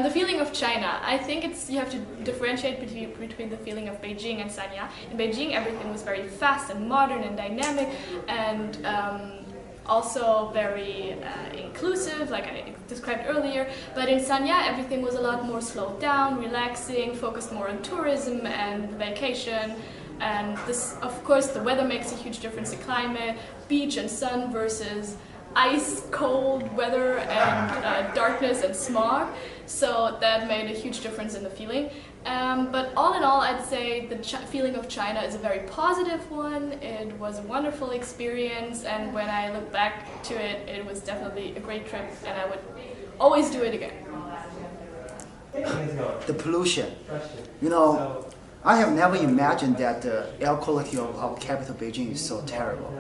The feeling of China. I think you have to differentiate between the feeling of Beijing and Sanya. In Beijing, everything was very fast and modern and dynamic, and also very inclusive, like I described earlier. But in Sanya, everything was a lot more slowed down, relaxing, focused more on tourism and vacation. And this, of course, the weather makes a huge difference. The climate, beach and sun versus ice, cold weather, and darkness and smog. So that made a huge difference in the feeling. But all in all, I'd say the feeling of China is a very positive one. It was a wonderful experience, and when I look back to it, it was definitely a great trip, and I would always do it again. The pollution. You know, I have never imagined that the air quality of our capital, Beijing, is so terrible.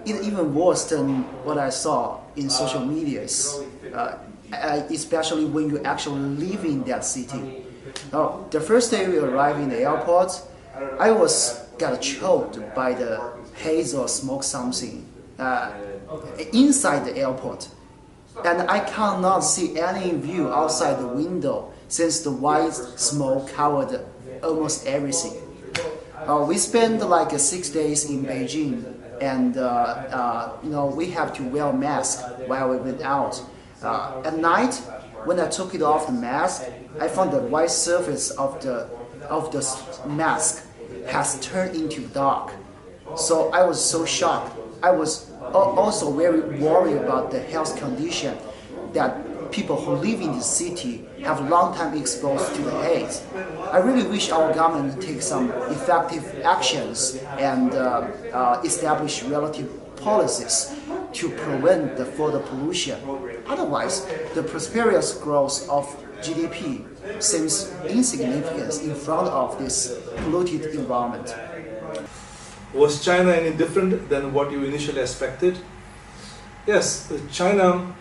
It's even worse than what I saw in social media, especially when you actually live in that city. Now, the first day we arrived in the airport, I got choked by the haze or smoke something inside the airport. And I cannot see any view outside the window since the white smoke covered almost everything. We spent like 6 days in Beijing, and we have to wear a mask while we went out. At night, when I took it off the mask, I found the white surface of the mask has turned into dark. So I was so shocked. I was also very worried about the health condition that people who live in the city have long time exposed to the haze. I really wish our government take some effective actions and establish relative policies to prevent the further pollution. Otherwise, the prosperous growth of GDP seems insignificant in front of this polluted environment. Was China any different than what you initially expected? Yes, China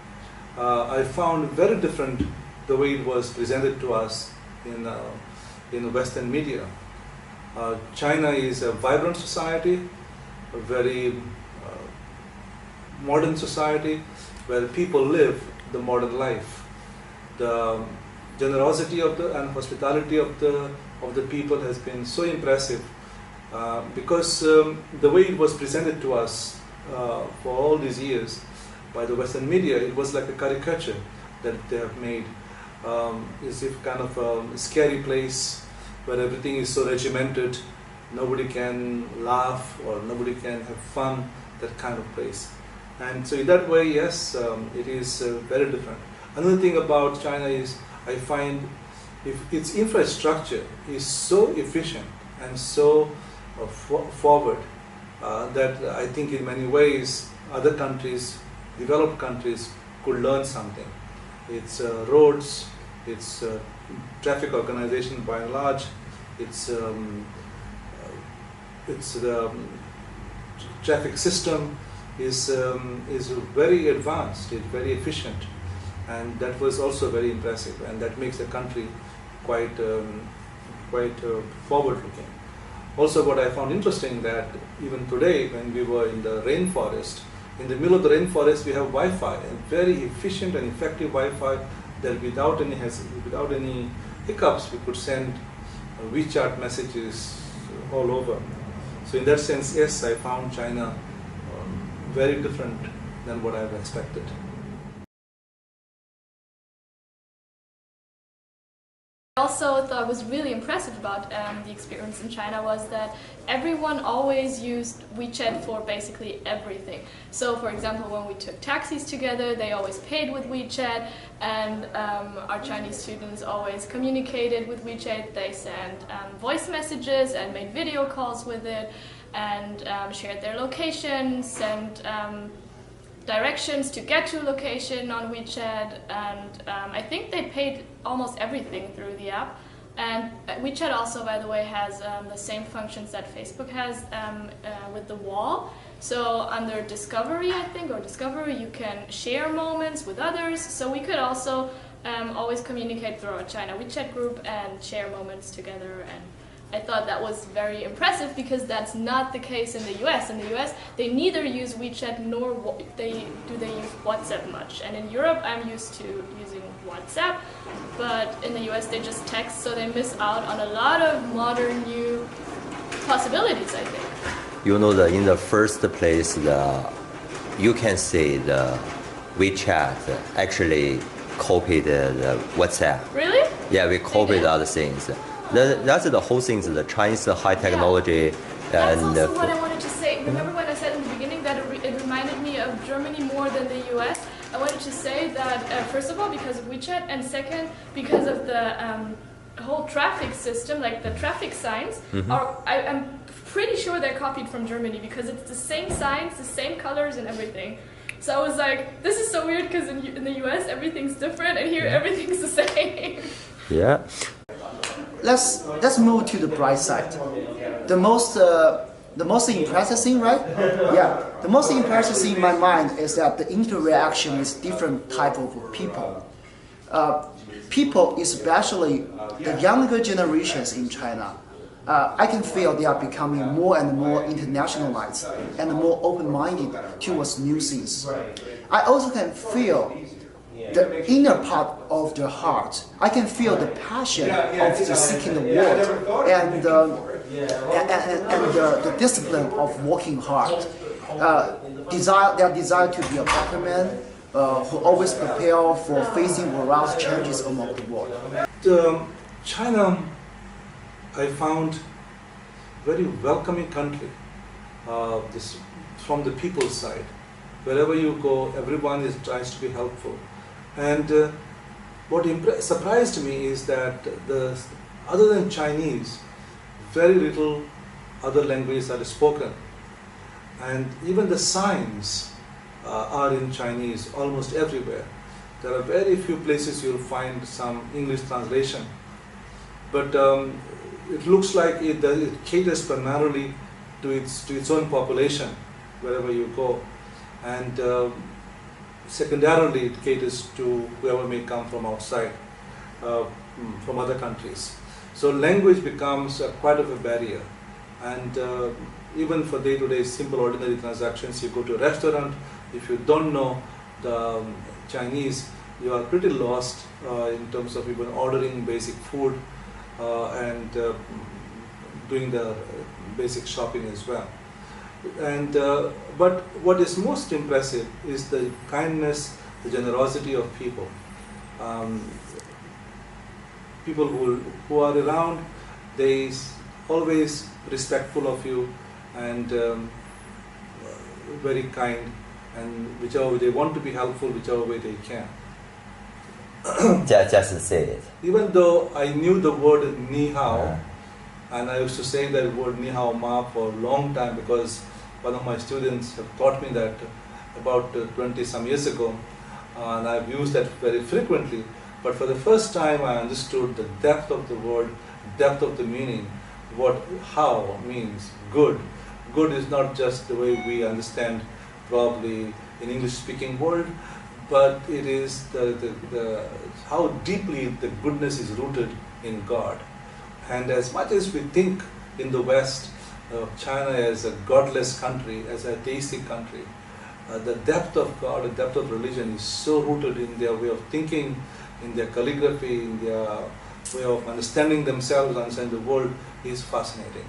I found very different the way it was presented to us in Western media. China is a vibrant society, a very modern society where people live the modern life. The generosity and hospitality of the people has been so impressive because the way it was presented to us for all these years by the Western media, it was like a caricature that they have made. As if kind of a scary place where everything is so regimented, nobody can laugh or nobody can have fun, that kind of place. And so in that way, yes, it is very different. Another thing about China is I find its infrastructure is so efficient and so forward that I think in many ways other countries, developed countries, could learn something. Its roads, its traffic organization by and large, its the traffic system is very advanced, it's very efficient, and that was also very impressive, and that makes the country quite forward-looking. Also, what I found interesting that even today, when we were in the rainforest, in the middle of the rainforest, we have Wi-Fi, and very efficient and effective Wi-Fi that without any hiccups, we could send WeChat messages all over. So in that sense, yes, I found China very different than what I've expected. Also thought was really impressive about the experience in China was that everyone always used WeChat for basically everything. So for example, when we took taxis together, they always paid with WeChat, and our Chinese students always communicated with WeChat. They sent voice messages and made video calls with it, and shared their location, sent directions to get to a location on WeChat, and I think they paid almost everything through the app. And WeChat also, by the way, has the same functions that Facebook has with the wall. So under Discovery, I think, or Discovery, you can share moments with others. So we could also always communicate through our China WeChat group and share moments together. I thought that was very impressive because that's not the case in the US. In the US, they neither use WeChat nor they use WhatsApp much. And in Europe, I'm used to using WhatsApp, but in the US, they just text, so they miss out on a lot of modern new possibilities, I think. You know, in the first place, you can say the WeChat actually copied the WhatsApp. Really? Yeah, we copied other things. That's the whole thing, the Chinese high technology. That's And also what I wanted to say. Remember when I said in the beginning that it reminded me of Germany more than the US? I wanted to say that, first of all, because of WeChat, and second, because of the whole traffic system, like the traffic signs, I'm pretty sure they're copied from Germany because it's the same signs, the same colors and everything. So I was like, this is so weird because in the US everything's different and here everything's the same. yeah. Let's move to the bright side. The most impressive thing, right? Yeah. The most impressive thing in my mind is that the interaction with different type of people. People, especially the younger generations in China, I can feel they are becoming more and more internationalized and more open-minded towards new things. I also can feel the inner part of their heart. I can feel the passion of the seeking the world and the discipline of working hard. Their desire to be a better man who always prepare for facing various changes among the world. China, I found very welcoming country. From the people's side, wherever you go, everyone tries to be helpful. And what surprised me is that other than Chinese, very little other languages are spoken, and even the signs are in Chinese almost everywhere. There are very few places you'll find some English translation, but it looks like it caters primarily to its own population wherever you go, and secondarily it caters to whoever may come from outside, from other countries. So language becomes quite of a barrier, and even for day-to-day simple ordinary transactions, you go to a restaurant, if you don't know the Chinese, you are pretty lost in terms of even ordering basic food and doing the basic shopping as well. And but what is most impressive is the kindness, the generosity of people. People who are around, they always respectful of you and very kind, and whichever way they want to be helpful, whichever way they can. Just say it. Even though I knew the word ni hao, and I used to say that word ni hao ma for a long time because one of my students have taught me that about 20 some years ago, and I've used that very frequently. But for the first time I understood the depth of the word, depth of the meaning, what how means good. Good is not just the way we understand probably in English speaking world, but it is how deeply the goodness is rooted in God. And as much as we think in the West of China as a godless country, as a theistic country, the depth of God, the depth of religion is so rooted in their way of thinking, in their calligraphy, in their way of understanding themselves, understanding the world, is fascinating.